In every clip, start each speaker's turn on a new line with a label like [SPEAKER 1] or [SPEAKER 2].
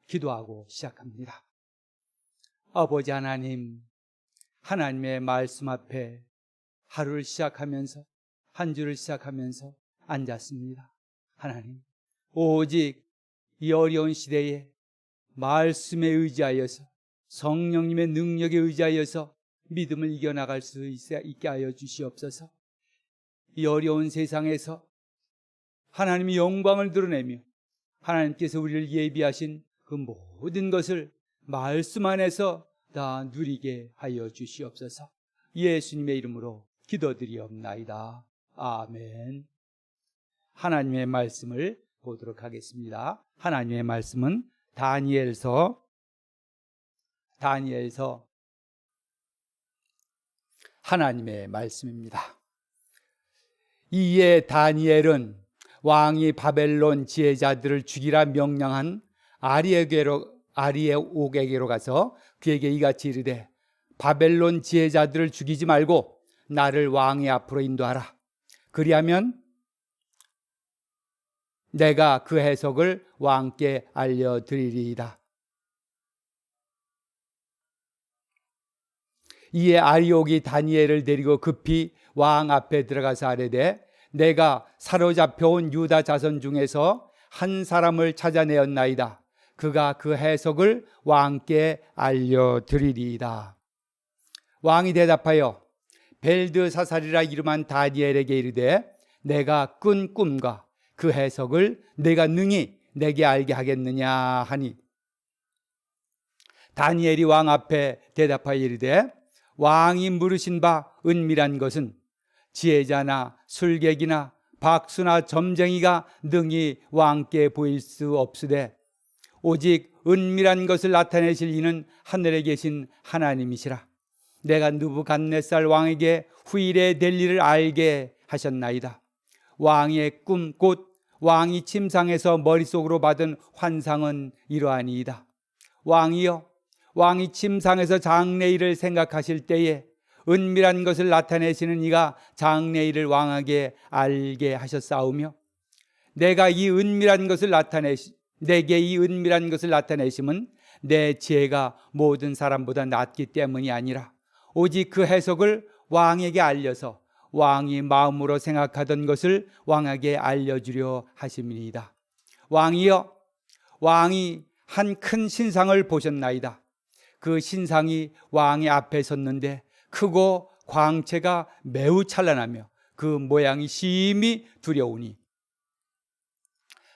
[SPEAKER 1] 기도하고 시작합니다. 아버지 하나님, 하나님의 말씀 앞에 하루를 시작하면서, 한 주를 시작하면서 앉았습니다. 하나님, 오직 이 어려운 시대에 말씀에 의지하여서, 성령님의 능력에 의지하여서 믿음을 이겨나갈 수 있게 하여 주시옵소서. 이 어려운 세상에서 하나님의 영광을 드러내며 하나님께서 우리를 예비하신 그 모든 것을 말씀 안에서 다 누리게 하여 주시옵소서. 예수님의 이름으로 기도드리옵나이다. 아멘. 하나님의 말씀을 보도록 하겠습니다. 하나님의 말씀은 다니엘서 하나님의 말씀입니다. 이에 다니엘은 왕이 바벨론 지혜자들을 죽이라 명령한 아리에옥에게로 가서 그에게 이같이 이르되, 바벨론 지혜자들을 죽이지 말고 나를 왕의 앞으로 인도하라. 그리하면 내가 그 해석을 왕께 알려드리리이다. 이에 아리옥이 다니엘을 데리고 급히 왕 앞에 들어가서 아뢰되, 내가 사로잡혀온 유다 자손 중에서 한 사람을 찾아내었나이다. 그가 그 해석을 왕께 알려드리리이다. 왕이 대답하여 벨드사살이라 이름한 다니엘에게 이르되, 내가 꾼 꿈과 그 해석을 내가 능히 내게 알게 하겠느냐 하니, 다니엘이 왕 앞에 대답하여 이르되, 왕이 물으신 바 은밀한 것은 지혜자나 술객이나 박수나 점쟁이가 능히 왕께 보일 수 없으되 오직 은밀한 것을 나타내실 이는 하늘에 계신 하나님이시라. 내가 느부갓네살 왕에게 후일에 될 일을 알게 하셨나이다. 왕의 꿈 곧 왕이 침상에서 머릿속으로 받은 환상은 이러하니이다. 왕이여, 왕이 침상에서 장래일을 생각하실 때에 은밀한 것을 나타내시는 이가 장래일을 왕에게 알게 하셨사오며, 내게 이 은밀한 것을 나타내심은 내 지혜가 모든 사람보다 낫기 때문이 아니라 오직 그 해석을 왕에게 알려서 왕이 마음으로 생각하던 것을 왕에게 알려주려 하심이니이다. 왕이여, 왕이 한 큰 신상을 보셨나이다. 그 신상이 왕의 앞에 섰는데 크고 광채가 매우 찬란하며 그 모양이 심히 두려우니,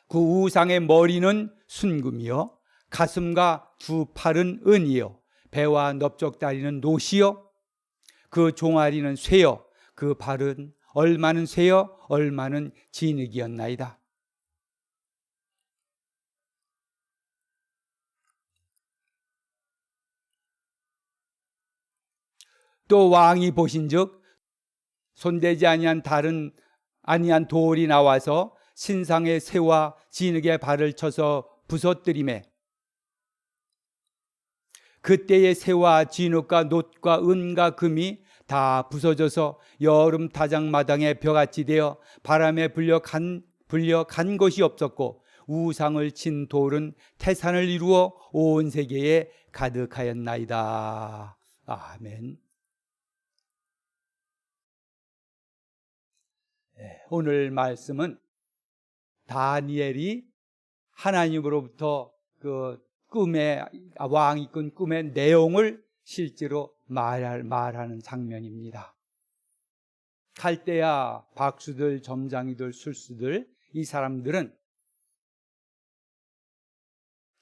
[SPEAKER 1] 그 우상의 머리는 순금이요 가슴과 두 팔은 은이요 배와 넓적다리는 노시요 그 종아리는 쇠요 그 발은 얼마는 쇠요 얼마는 진흙이었나이다. 또 왕이 보신즉 손대지 아니한 돌이 나와서 신상의 쇠와 진흙의 발을 쳐서 부서뜨리매, 그때의 쇠와 진흙과 놋과 은과 금이 다 부서져서 여름 타작마당의 벼같이 되어 바람에 불려 간 곳이 없었고, 우상을 친 돌은 태산을 이루어 온 세계에 가득하였나이다. 아멘. 오늘 말씀은 다니엘이 하나님으로부터 그 왕이 꾼 꿈의 내용을 실제로 말하는 장면입니다. 칼데야 박수들, 점장이들, 술수들, 이 사람들은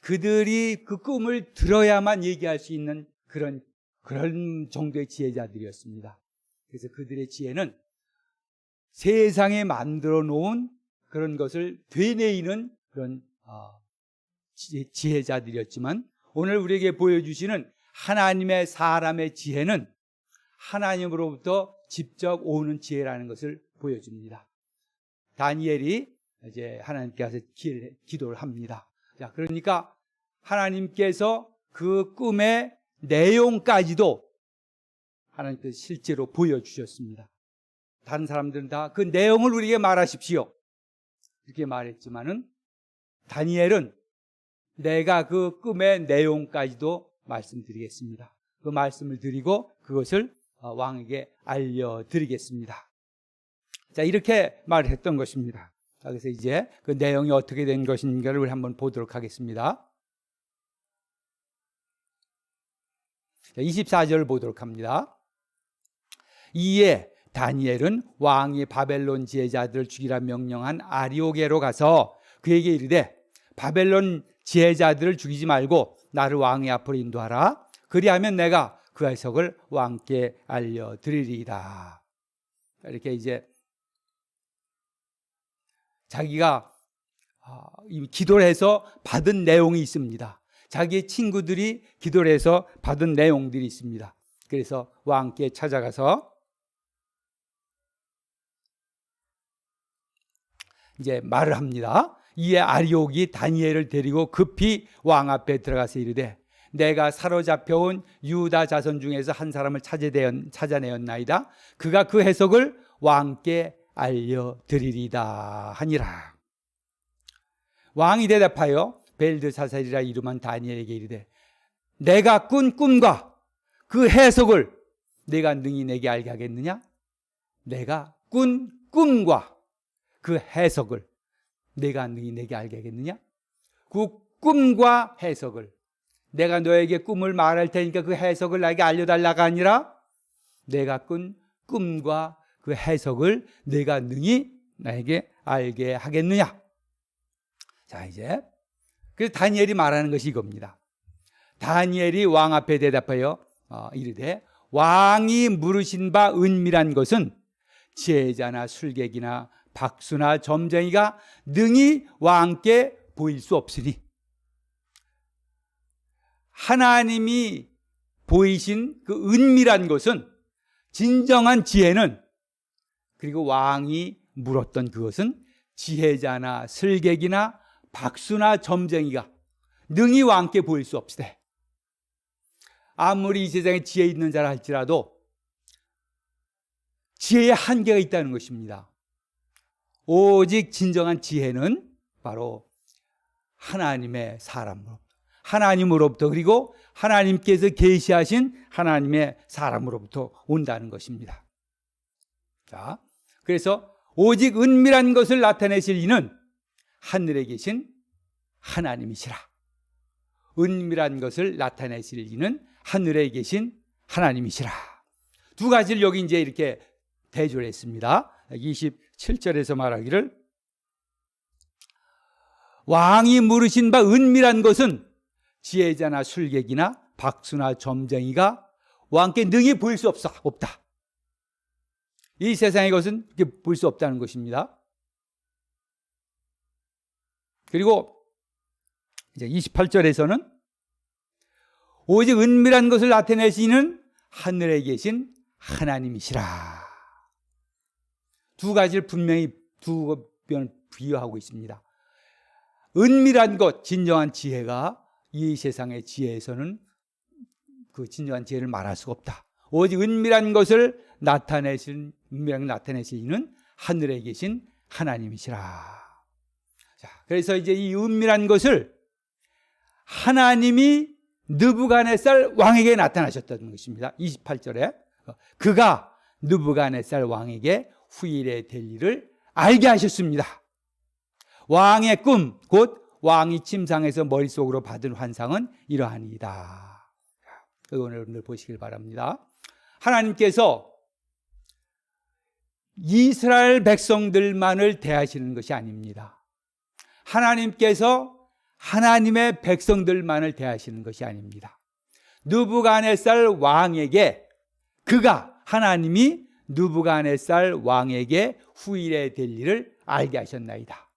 [SPEAKER 1] 그들이 그 꿈을 들어야만 얘기할 수 있는 그런 정도의 지혜자들이었습니다. 그래서 그들의 지혜는 세상에 만들어 놓은 그런 것을 되뇌이는 그런 지혜자들이었지만, 오늘 우리에게 보여주시는 하나님의 사람의 지혜는 하나님으로부터 직접 오는 지혜라는 것을 보여줍니다. 다니엘이 이제 하나님께서 기도를 합니다. 자, 그러니까 하나님께서 그 꿈의 내용까지도 하나님께서 실제로 보여주셨습니다. 다른 사람들은 다 그 내용을 우리에게 말하십시오 이렇게 말했지만은, 다니엘은 내가 그 꿈의 내용까지도 말씀드리겠습니다. 그 말씀을 드리고 그것을 왕에게 알려드리겠습니다. 자, 이렇게 말을 했던 것입니다. 자, 그래서 이제 그 내용이 어떻게 된 것인가를 우리 한번 보도록 하겠습니다. 24절을 보도록 합니다. 이에 다니엘은 왕이 바벨론 지혜자들을 죽이라 명령한 아리오게로 가서 그에게 이르되 바벨론 지혜자들을 죽이지 말고 나를 왕의 앞으로 인도하라. 그리하면 내가 그 해석을 왕께 알려드리리이다. 이렇게 이제 자기가 기도를 해서 받은 내용이 있습니다. 자기의 친구들이 기도를 해서 받은 내용들이 있습니다. 그래서 왕께 찾아가서 이제 말을 합니다. 이에 아리옥이 다니엘을 데리고 급히 왕 앞에 들어가서 이르되 내가 사로잡혀온 유다 자손 중에서 한 사람을 찾아내었나이다. 그가 그 해석을 왕께 알려드리리다 하니라. 왕이 대답하여 벨드사살이라 이름한 다니엘에게 이르되 내가 꾼 꿈과 그 해석을 내가 능히 내게 알게 하겠느냐? 내가 꾼 꿈과 그 해석을 내가 능히 내게 알게 하겠느냐? 그 꿈과 해석을 내가 너에게 꿈을 말할 테니까 그 해석을 나에게 알려달라가 아니라 내가 꾼 꿈과 그 해석을 내가 능히 나에게 알게 하겠느냐? 자, 이제 그래서 다니엘이 말하는 것이 이겁니다. 다니엘이 왕 앞에 대답하여 이르되 왕이 물으신 바 은밀한 것은 지혜자나 술객이나 박수나 점쟁이가 능히 왕께 보일 수 없으니 하나님이 보이신 그 은밀한 것은 진정한 지혜는 그리고 왕이 물었던 그것은 지혜자나 슬객이나 박수나 점쟁이가 능히 왕께 보일 수 없으되 아무리 이 세상에 지혜 있는 자라 할지라도 지혜의 한계가 있다는 것입니다. 오직 진정한 지혜는 바로 하나님의 하나님으로부터 그리고 하나님께서 계시하신 하나님의 사람으로부터 온다는 것입니다. 자, 그래서 오직 은밀한 것을 나타내실 이는 하늘에 계신 하나님이시라. 은밀한 것을 나타내실 이는 하늘에 계신 하나님이시라. 두 가지를 여기 이제 이렇게 대조를 했습니다. 27절에서 말하기를 왕이 물으신 바 은밀한 것은 지혜자나 술객이나 박수나 점쟁이가 왕께 능히 보일 수 없다. 이 세상의 것은 이렇게 볼 수 없다는 것입니다. 그리고 이제 28절에서는 오직 은밀한 것을 나타내시는 하늘에 계신 하나님이시라. 두 가지를 분명히 두 번 비유하고 있습니다. 은밀한 것, 진정한 지혜가 이 세상의 지혜에서는 그 진정한 지혜를 말할 수가 없다. 오직 은밀한 것을 나타내시는 하늘에 계신 하나님이시라. 자, 그래서 이제 이 은밀한 것을 하나님이 느부갓네살 왕에게 나타나셨다는 것입니다. 28절에 그가 느부갓네살 왕에게 후일에 될 일을 알게 하셨습니다. 왕의 꿈, 곧 왕이 침상에서 머릿속으로 받은 환상은 이러하니이다. 오늘 여러분들 보시길 바랍니다. 하나님께서 이스라엘 백성들만을 대하시는 것이 아닙니다. 하나님께서 하나님의 백성들만을 대하시는 것이 아닙니다. 느부갓네살 왕에게 하나님이 느부갓네살 왕에게 후일에 될 일을 알게 하셨나이다.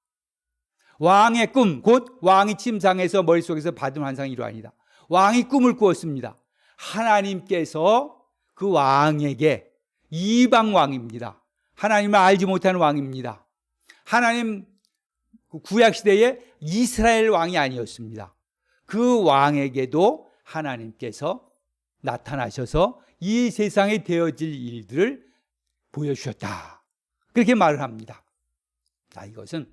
[SPEAKER 1] 왕의 꿈, 곧 왕이 침상에서 머릿속에서 받은 환상이 이러하니이다. 왕이 꿈을 꾸었습니다. 하나님께서 그 왕에게, 이방 왕입니다. 하나님을 알지 못하는 왕입니다. 하나님 구약시대에 이스라엘 왕이 아니었습니다. 그 왕에게도 하나님께서 나타나셔서 이 세상에 되어질 일들을 보여주셨다. 그렇게 말을 합니다. 자, 이것은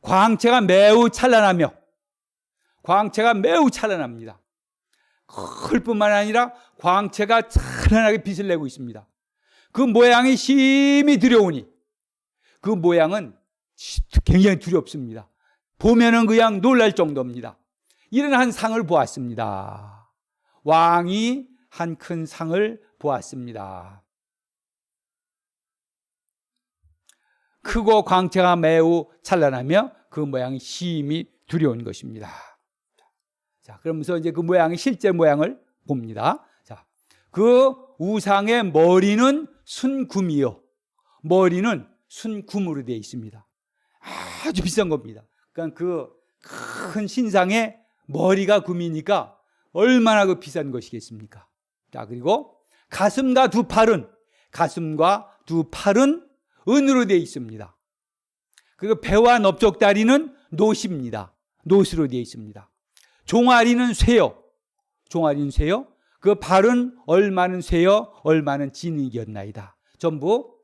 [SPEAKER 1] 광채가 매우 찬란하며, 광채가 매우 찬란합니다. 클 뿐만 아니라 광채가 찬란하게 빛을 내고 있습니다. 그 모양이 심히 두려우니 그 모양은 굉장히 두렵습니다. 보면은 그냥 놀랄 정도입니다. 이런 한 상을 보았습니다. 왕이 한 큰 상을 보았습니다. 크고 광채가 매우 찬란하며 그 모양이 심히 두려운 것입니다. 자, 그러면서 이제 그 모양의 실제 모양을 봅니다. 자, 그 우상의 머리는 순금이요. 머리는 순금으로 되어 있습니다. 아주 비싼 겁니다. 그러니까 그 큰 신상의 머리가 금이니까 얼마나 그 비싼 것이겠습니까? 자, 그리고 가슴과 두 팔은 은으로 되어 있습니다. 그리고 배와 넓적다리는 노십니다. 노스로 되어 있습니다. 종아리는 쇠요. 그 발은 얼마는 쇠요, 얼마는 진흙이었나이다. 전부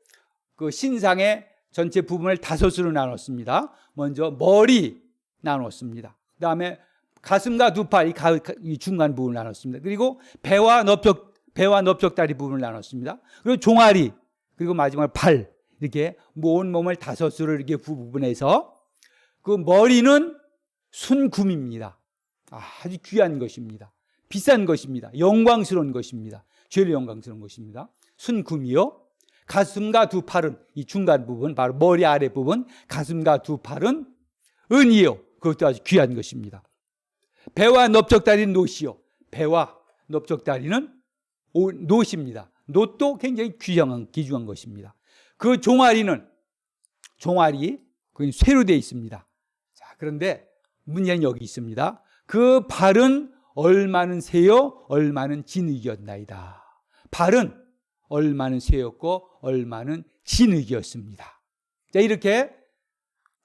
[SPEAKER 1] 그 신상의 전체 부분을 5으로 나눴습니다. 먼저 머리 나눴습니다. 그 다음에 가슴과 두 팔, 이 중간 부분을 나눴습니다. 그리고 배와 넓적다리 부분을 나눴습니다. 그리고 종아리, 그리고 마지막 발, 이렇게 온 몸을 5으로 이렇게 구분해서 그 머리는 순금입니다. 아주 귀한 것입니다. 비싼 것입니다. 영광스러운 것입니다. 제일 영광스러운 것입니다. 순금이요. 가슴과 두 팔은, 이 중간 부분, 바로 머리 아래 부분, 가슴과 두 팔은 은이요. 그것도 아주 귀한 것입니다. 배와 넓적다리는 노시요. 배와 넓적다리는 노시입니다. 노도 굉장히 귀중한 것입니다. 그 종아리, 그건 쇠로 되어 있습니다. 자, 그런데 문제는 여기 있습니다. 그 발은 얼마는 쇠요, 얼마는 진흙이었나이다. 발은 얼마는 쇠였고 얼마는 진흙이었습니다. 자, 이렇게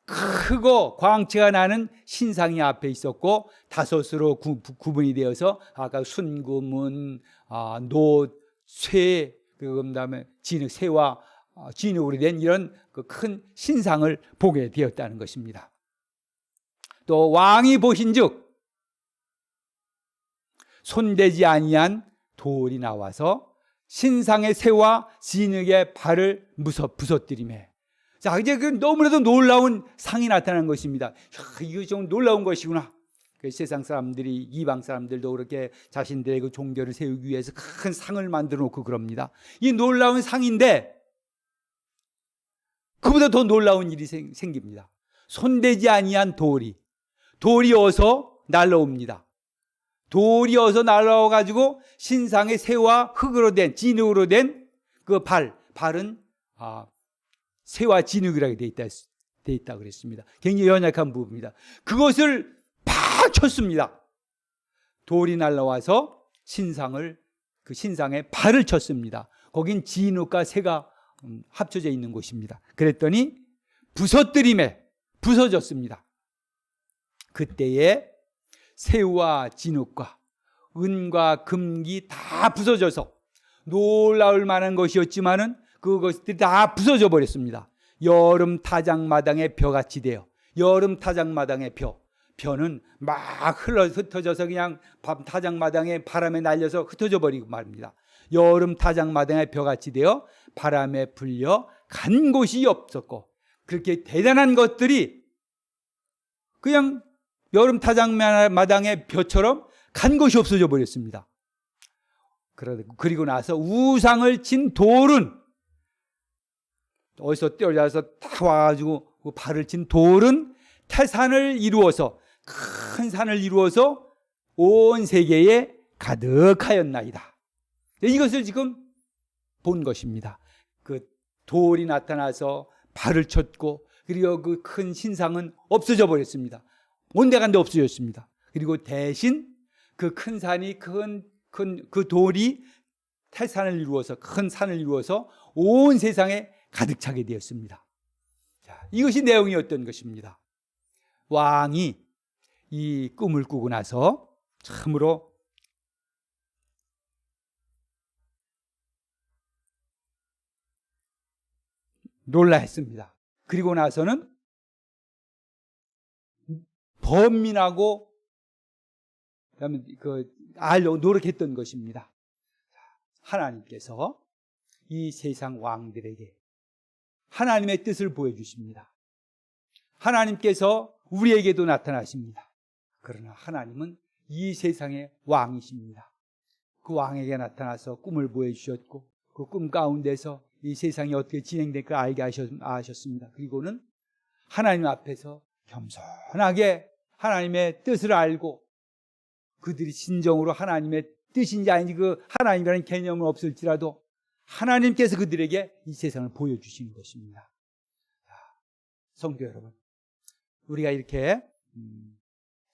[SPEAKER 1] 크고 광채가 나는 신상이 앞에 있었고 5으로 구분이 되어서 아까 순금은 노, 쇠, 그다음에 진흙, 쇠와 진흙으로 된 이런 그 큰 신상을 보게 되었다는 것입니다. 또 왕이 보신즉 손대지 아니한 돌이 나와서 신상의 쇠와 진흙의 발을 부서뜨리매. 자, 이제 그 너무나도 놀라운 상이 나타난 것입니다. 이거 좀 놀라운 것이구나. 그 세상 사람들이, 이방 사람들도 그렇게 자신들의 그 종교를 세우기 위해서 큰 상을 만들어 놓고 그럽니다. 이 놀라운 상인데 그보다 더 놀라운 일이 생깁니다. 손대지 아니한 돌이 어서 날라옵니다. 돌이 어서 날라와가지고 신상의 쇠와 흙으로 된, 진흙으로 된 그 발은 쇠와 진흙이라고 돼 있다 그랬습니다. 굉장히 연약한 부분입니다. 그것을 팍 쳤습니다. 돌이 날라와서 그 신상의 발을 쳤습니다. 거긴 진흙과 쇠가 합쳐져 있는 곳입니다. 그랬더니 부서졌습니다. 그때에 쇠와 진흙과 은과 금기 다 부서져서 놀라울 만한 것이었지만은 그것들이 다 부서져 버렸습니다. 여름 타작마당의 벼같이 돼요. 여름 타작마당의 벼는 막 흩어져서 그냥 타작마당에 바람에 날려서 흩어져 버리고 말입니다. 여름 타작마당의 벼같이 되어 바람에 불려 간 곳이 없었고, 그렇게 대단한 것들이 그냥 여름 타작마당의 벼처럼 간 곳이 없어져 버렸습니다. 그리고 나서 우상을 친 돌은 어디서 뛰어나서 다 와가지고 그 발을 친 돌은 태산을 이루어서, 큰 산을 이루어서 온 세계에 가득하였나이다. 이것을 지금 본 것입니다. 그 돌이 나타나서 발을 쳤고, 그리고 그 큰 신상은 없어져 버렸습니다. 온데간데 없어졌습니다. 그리고 대신 그 큰 산이 그 돌이 태산을 이루어서, 큰 산을 이루어서 온 세상에 가득 차게 되었습니다. 자, 이것이 내용이었던 것입니다. 왕이 이 꿈을 꾸고 나서 참으로 놀라했습니다. 그리고 나서는 번민하고 그다음에 알려고 노력했던 것입니다. 하나님께서 이 세상 왕들에게 하나님의 뜻을 보여주십니다. 하나님께서 우리에게도 나타나십니다. 그러나 하나님은 이 세상의 왕이십니다. 그 왕에게 나타나서 꿈을 보여주셨고 그 꿈 가운데서 이 세상이 어떻게 진행될까 알게 하셨습니다. 그리고는 하나님 앞에서 겸손하게 하나님의 뜻을 알고 그들이 진정으로 하나님의 뜻인지 아닌지 그 하나님이라는 개념은 없을지라도 하나님께서 그들에게 이 세상을 보여주시는 것입니다. 성도 여러분, 우리가 이렇게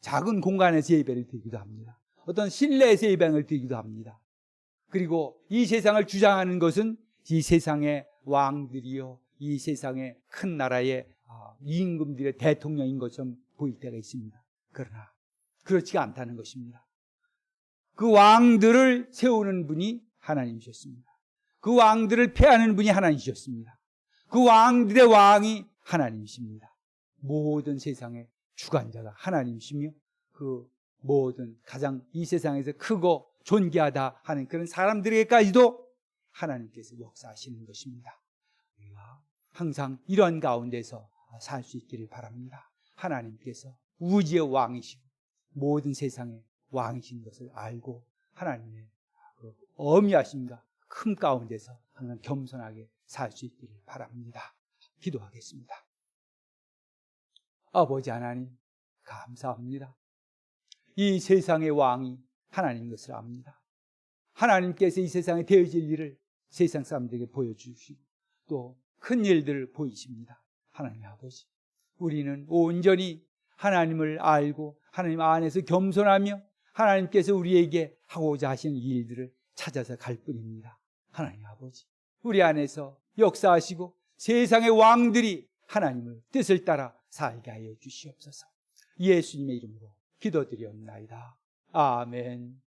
[SPEAKER 1] 작은 공간에서 예배를 드리기도 합니다. 어떤 실내에서 예배를 드리기도 합니다. 그리고 이 세상을 주장하는 것은 이 세상의 왕들이요, 이 세상의 큰 나라의 임금들의 대통령인 것처럼 보일 때가 있습니다. 그러나 그렇지가 않다는 것입니다. 그 왕들을 세우는 분이 하나님이셨습니다. 그 왕들을 폐하는 분이 하나님이셨습니다. 그 왕들의 왕이 하나님이십니다. 모든 세상의 주관자가 하나님이시며 그 모든 가장 이 세상에서 크고 존귀하다 하는 그런 사람들에게까지도 하나님께서 역사하시는 것입니다. 우리가 항상 이런 가운데서 살 수 있기를 바랍니다. 하나님께서 우주의 왕이시고 모든 세상의 왕이신 것을 알고 하나님의 그 어미하심과 큰 가운데서 항상 겸손하게 살 수 있기를 바랍니다. 기도하겠습니다. 아버지 하나님, 감사합니다. 이 세상의 왕이 하나님인 것을 압니다. 하나님께서 이 세상에 되어질 일을 세상 사람들에게 보여주시고 또 큰 일들을 보이십니다. 하나님 아버지, 우리는 온전히 하나님을 알고 하나님 안에서 겸손하며 하나님께서 우리에게 하고자 하시는 일들을 찾아서 갈 뿐입니다. 하나님 아버지, 우리 안에서 역사하시고 세상의 왕들이 하나님의 뜻을 따라 살게 하여 주시옵소서. 예수님의 이름으로 기도드리옵나이다. 아멘.